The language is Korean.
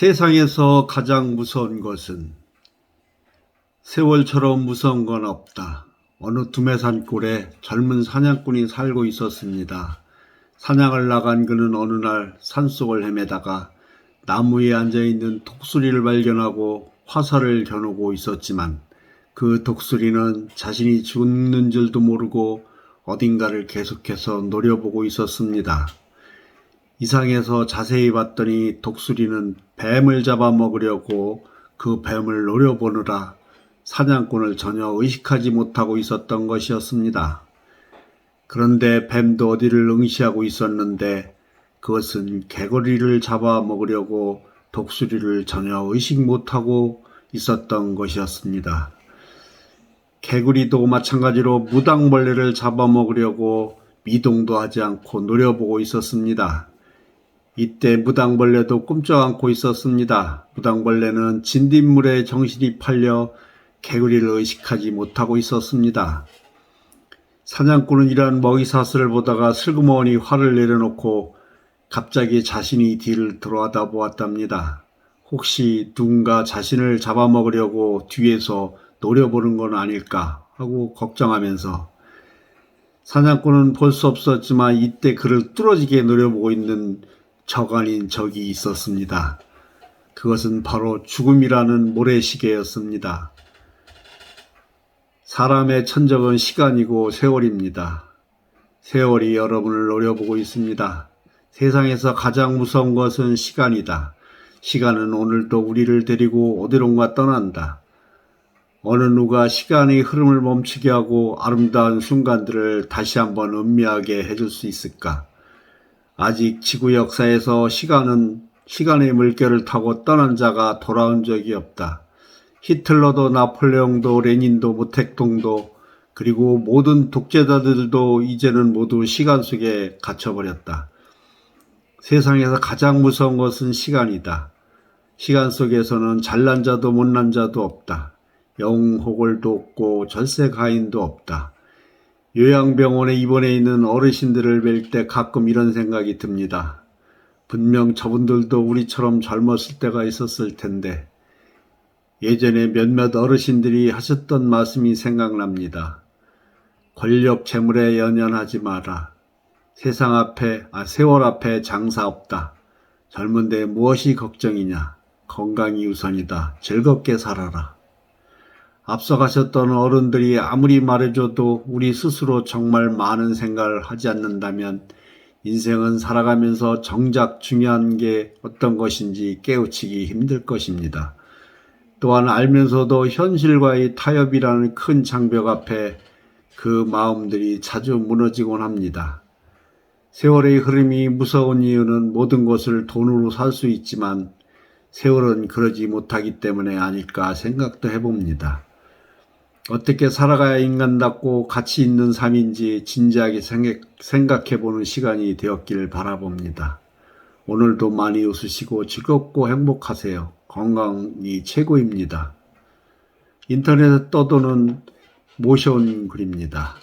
세상에서 가장 무서운 것은 세월처럼 무서운 건 없다. 어느 두메산골에 젊은 사냥꾼이 살고 있었습니다. 사냥을 나간 그는 어느 날 산속을 헤매다가 나무에 앉아있는 독수리를 발견하고 화살을 겨누고 있었지만 그 독수리는 자신이 죽는 줄도 모르고 어딘가를 계속해서 노려보고 있었습니다. 이상해서 자세히 봤더니 독수리는 뱀을 잡아먹으려고 그 뱀을 노려보느라 사냥꾼을 전혀 의식하지 못하고 있었던 것이었습니다. 그런데 뱀도 어디를 응시하고 있었는데 그것은 개구리를 잡아먹으려고 독수리를 전혀 의식 못하고 있었던 것이었습니다. 개구리도 마찬가지로 무당벌레를 잡아먹으려고 미동도 하지 않고 노려보고 있었습니다. 이때 무당벌레도 꼼짝 않고 있었습니다. 무당벌레는 진딧물에 정신이 팔려 개구리를 의식하지 못하고 있었습니다. 사냥꾼은 이러한 먹이사슬을 보다가 슬그머니 화를 내려놓고 갑자기 자신이 뒤를 돌아다 보았답니다. 혹시 누군가 자신을 잡아먹으려고 뒤에서 노려보는 건 아닐까 하고 걱정하면서 사냥꾼은 볼 수 없었지만 이때 그를 뚫어지게 노려보고 있는 적 아닌 적이 있었습니다. 그것은 바로 죽음이라는 모래시계였습니다. 사람의 천적은 시간이고 세월입니다. 세월이 여러분을 노려보고 있습니다. 세상에서 가장 무서운 것은 시간이다. 시간은 오늘도 우리를 데리고 어디론가 떠난다. 어느 누가 시간의 흐름을 멈추게 하고 아름다운 순간들을 다시 한번 음미하게 해줄 수 있을까? 아직 지구 역사에서 시간의 물결을 타고 떠난 자가 돌아온 적이 없다. 히틀러도 나폴레옹도 레닌도 모택동도 그리고 모든 독재자들도 이제는 모두 시간 속에 갇혀버렸다. 세상에서 가장 무서운 것은 시간이다. 시간 속에서는 잘난 자도 못난 자도 없다. 영웅호걸도 없고 절세가인도 없다. 요양병원에 입원해 있는 어르신들을 뵐 때 가끔 이런 생각이 듭니다. 분명 저분들도 우리처럼 젊었을 때가 있었을 텐데 예전에 몇몇 어르신들이 하셨던 말씀이 생각납니다. 권력 재물에 연연하지 마라. 세월 앞에 장사 없다. 젊은데 무엇이 걱정이냐. 건강이 우선이다. 즐겁게 살아라. 앞서가셨던 어른들이 아무리 말해줘도 우리 스스로 정말 많은 생각을 하지 않는다면 인생은 살아가면서 정작 중요한 게 어떤 것인지 깨우치기 힘들 것입니다. 또한 알면서도 현실과의 타협이라는 큰 장벽 앞에 그 마음들이 자주 무너지곤 합니다. 세월의 흐름이 무서운 이유는 모든 것을 돈으로 살 수 있지만 세월은 그러지 못하기 때문에 아닐까 생각도 해봅니다. 어떻게 살아가야 인간답고 가치 있는 삶인지 진지하게 생각해보는 시간이 되었길 바라봅니다. 오늘도 많이 웃으시고 즐겁고 행복하세요. 건강이 최고입니다. 인터넷에 떠도는 모션 글입니다.